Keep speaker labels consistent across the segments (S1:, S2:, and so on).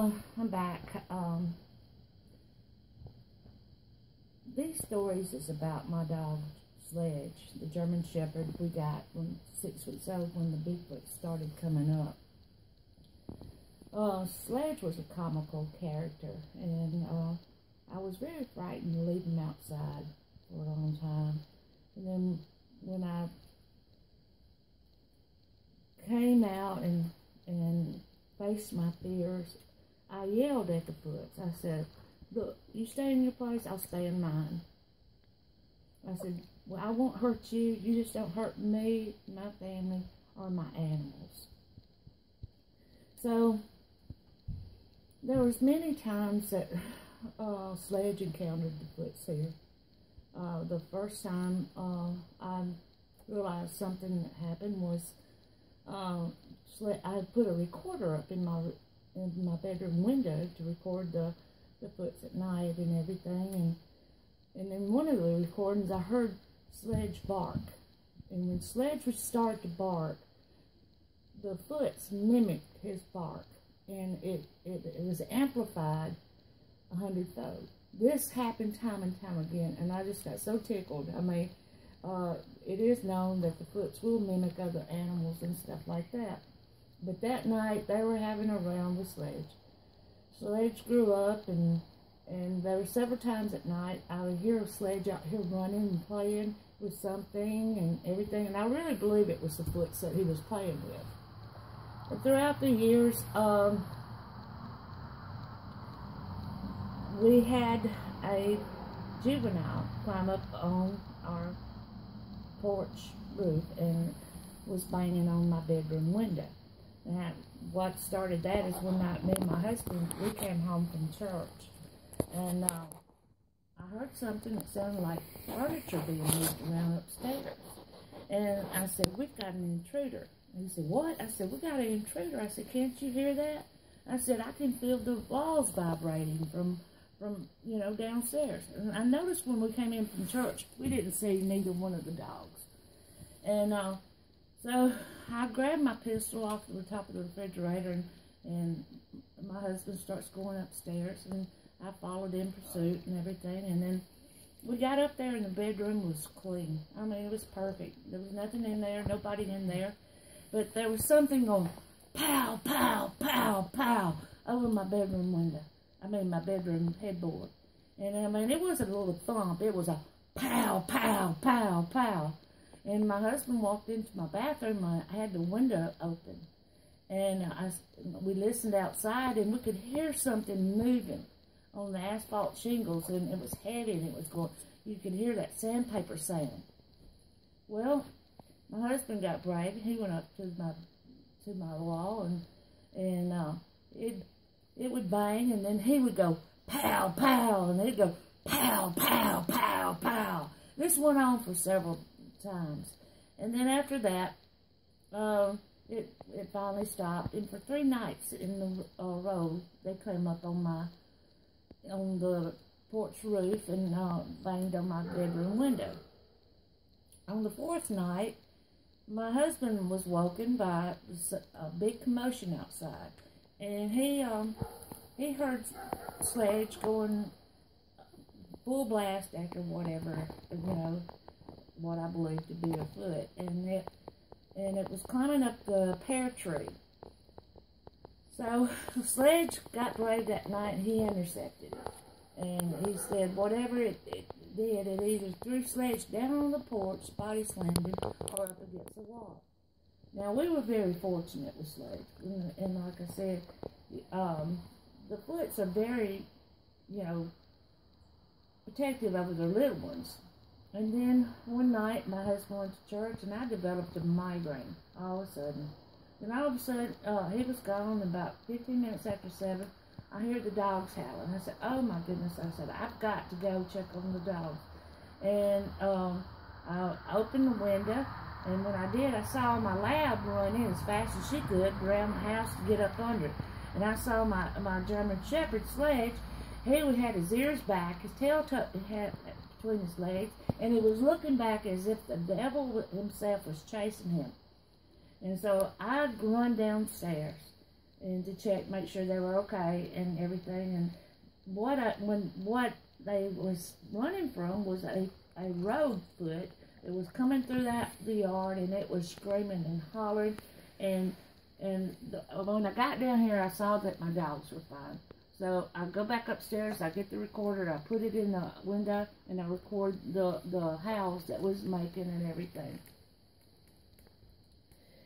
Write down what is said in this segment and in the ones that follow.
S1: I'm back. These stories is about my dog, Sledge, the German Shepherd we got when 6 weeks old when the Bigfoot started coming up. Sledge was a comical character, and I was very frightened to leave him outside for a long time. And then when I came out and faced my fears, I yelled at the Foots. I said, "Look, you stay in your place, I'll stay in mine." I said, "Well, I won't hurt you. You just don't hurt me, my family, or my animals." So there was many times that Sledge encountered the Foots here. The first time I realized something that happened was I put a recorder up in my bedroom window to record the Foots at night and everything, and in one of the recordings I heard Sledge bark, and when Sledge would start to bark, the Foots mimicked his bark, and it was amplified 100-fold. This happened time and time again, and I just got so tickled. I mean, it is known that the Foots will mimic other animals and stuff like that. But that night, they were having a round with Sledge. Sledge grew up, and there were several times at night I would hear Sledge out here running and playing with something and everything, and I really believe it was the Foots that he was playing with. But throughout the years, we had a juvenile climb up on our porch roof and was banging on my bedroom window. Now, what started that is one night me and my husband, we came home from church, and I heard something that sounded like furniture being moved around upstairs. And I said, "We've got an intruder." And he said, "What?" I said, "We got an intruder." I said, "Can't you hear that?" I said, "I can feel the walls vibrating from you know, downstairs." And I noticed when we came in from church, we didn't see neither one of the dogs. And so I grabbed my pistol off the top of the refrigerator, and my husband starts going upstairs, and I followed in pursuit and everything. And then we got up there, and the bedroom was clean. I mean, it was perfect. There was nothing in there, nobody in there. But there was something going pow, pow, pow, pow over my bedroom window. I mean, my bedroom headboard. And I mean, it wasn't a little thump. It was a pow, pow, pow, pow. And my husband walked into my bathroom. I had the window open. And we listened outside, and we could hear something moving on the asphalt shingles. And it was heavy, and it was going, you could hear that sandpaper sound. Well, my husband got brave, and he went up to my wall, and it would bang, and then he would go pow, pow, and he'd go pow, pow, pow, pow. This went on for several times. And then after that, it finally stopped. And for 3 nights in the row, they came up on the porch roof and banged on my bedroom window. On the 4th night, my husband was woken by a big commotion outside. And he heard Sledge going full blast after whatever, you know, what I believe to be a foot, and it was climbing up the pear tree. So Sledge got brave that night, and he intercepted it. And he said whatever it did, it either threw Sledge down on the porch, body slammed him, or up against the wall. Now, we were very fortunate with Sledge, and like I said, the Foots are very, you know, protective over their little ones. And then one night, my husband went to church, and I developed a migraine all of a sudden. Then all of a sudden, he was gone. About 15 minutes after 7, I hear the dogs howling. I said, "Oh my goodness," I said, "I've got to go check on the dogs." And I opened the window. And when I did, I saw my lab run in as fast as she could around the house to get up under it. And I saw my German Shepherd, Sledge. He had his ears back, his tail tucked between his legs, and he was looking back as if the devil himself was chasing him. And so I'd run downstairs, and to check, make sure they were okay and everything. And what they was running from was a road foot. It was coming through the yard, and it was screaming and hollering. And when I got down here, I saw that my dogs were fine. So I go back upstairs, I get the recorder, I put it in the window, and I record the howls that was making and everything.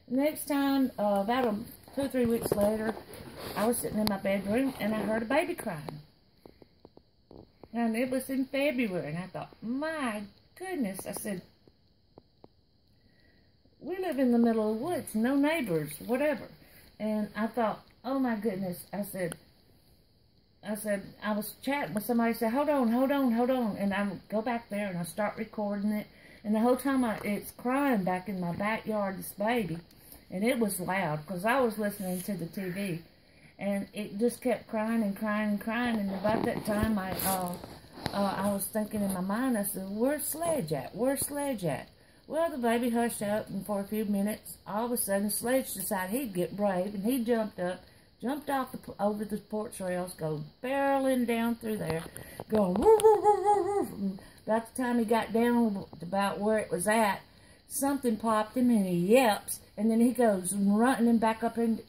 S1: Next time, about 2 or 3 weeks later, I was sitting in my bedroom, and I heard a baby crying. And it was in February, and I thought, my goodness. I said, we live in the middle of the woods, no neighbors, whatever. And I thought, oh my goodness. I said, I was chatting with somebody, said, hold on. And I go back there and I start recording it. And the whole time it's crying back in my backyard, this baby. And it was loud because I was listening to the TV. And it just kept crying and crying and crying. And about that time, I was thinking in my mind, I said, where's Sledge at? Where's Sledge at? Well, the baby hushed up, and for a few minutes, all of a sudden, Sledge decided he'd get brave, and he jumped up, jumped off over the porch rails, go barreling down through there, going woof, woof, woof, woof, woof. And about the time he got down about where it was at, something popped him, and he yelps, and then he goes running back up to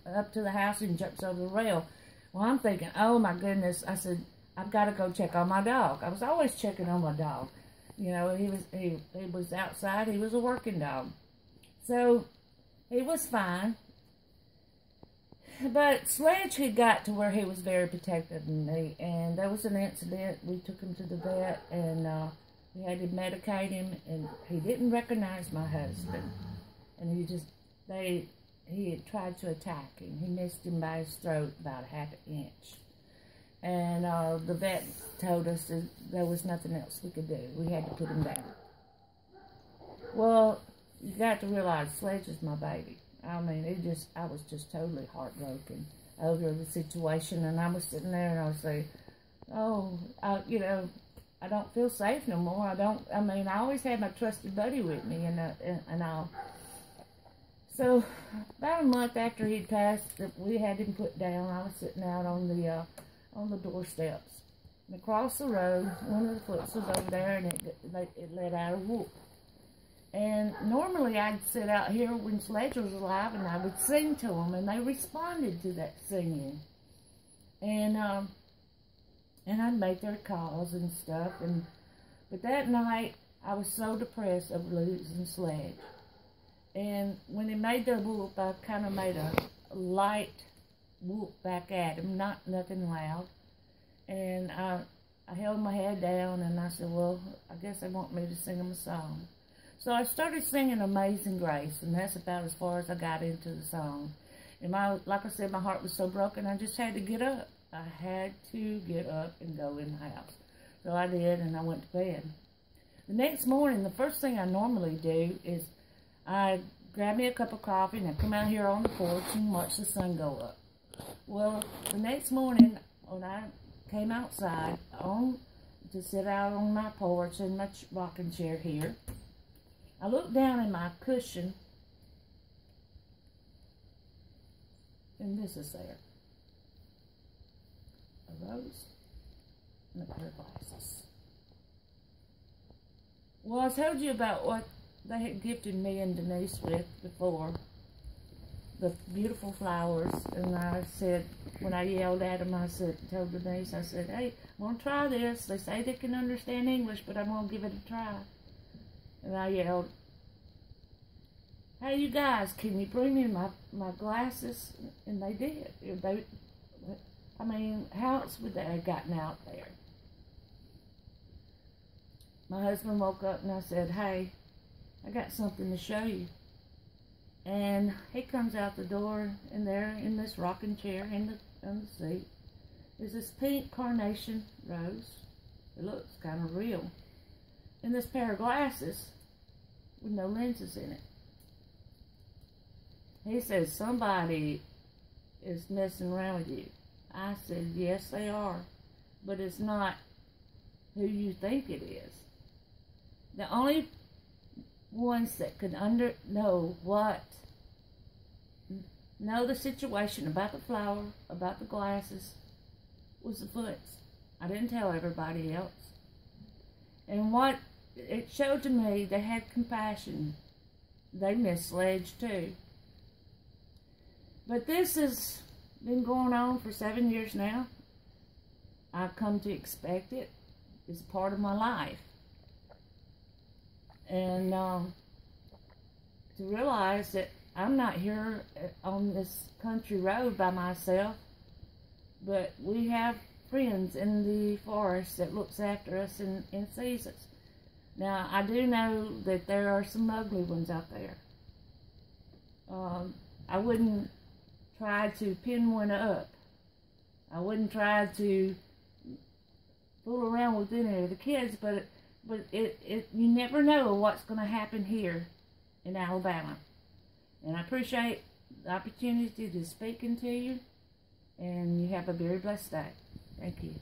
S1: the house and jumps over the rail. Well, I'm thinking, oh my goodness. I said, I've got to go check on my dog. I was always checking on my dog. You know, he was outside. He was a working dog. So, he was fine. But Sledge had got to where he was very protective of me. And there was an incident. We took him to the vet, and we had to medicate him. And he didn't recognize my husband. And he had tried to attack him. He missed him by his throat about ½ an inch. And the vet told us that there was nothing else we could do. We had to put him down. Well, you got to realize Sledge is my baby. I mean, I was just totally heartbroken over the situation. And I was sitting there and I was saying, oh, I don't feel safe no more. I always had my trusted buddy with me and all. So, about a month after he'd passed, we had him put down. I was sitting out on the doorsteps. And across the road, one of the foots was over there, and it let out a whoop. And normally I'd sit out here when Sledge was alive, and I would sing to them, and they responded to that singing. And I'd make their calls and stuff. But that night, I was so depressed over losing Sledge. And when he made the whoop, I kind of made a light whoop back at him, nothing loud. And I held my head down, and I said, well, I guess they want me to sing them a song. So I started singing Amazing Grace, and that's about as far as I got into the song. And like I said, my heart was so broken, I just had to get up. I had to get up and go in the house. So I did, and I went to bed. The next morning, the first thing I normally do is I grab me a cup of coffee, and I come out here on the porch and watch the sun go up. Well, the next morning, when I came outside to sit out on my porch in my rocking chair here, I looked down in my cushion, and this is there. A rose and a pair of glasses. Well, I told you about what they had gifted me and Denise with before. The beautiful flowers, and I said, when I yelled at them, told Denise, I said, hey, I'm going to try this. They say they can understand English, but I'm going to give it a try. And I yelled, hey, you guys, can you bring me my glasses? And they did. How else would they have gotten out there? My husband woke up, and I said, hey, I got something to show you. And he comes out the door, and there in this rocking chair on the seat is this pink carnation rose. It looks kind of real. And this pair of glasses with no lenses in it. He says, somebody is messing around with you. I said, yes, they are. But it's not who you think it is. The only ones that could know what know the situation about the flower, about the glasses, was the Foots. I didn't tell everybody else. And what it showed to me, they had compassion. They misled too. But this has been going on for 7 years now. I've come to expect it. It's part of my life. And to realize that I'm not here on this country road by myself, but we have friends in the forest that looks after us and sees us. Now, I do know that there are some ugly ones out there. I wouldn't try to pin one up. I wouldn't try to fool around with any of the kids, but you never know what's going to happen here in Alabama. And I appreciate the opportunity to speak to you, and you have a very blessed day. Thank you.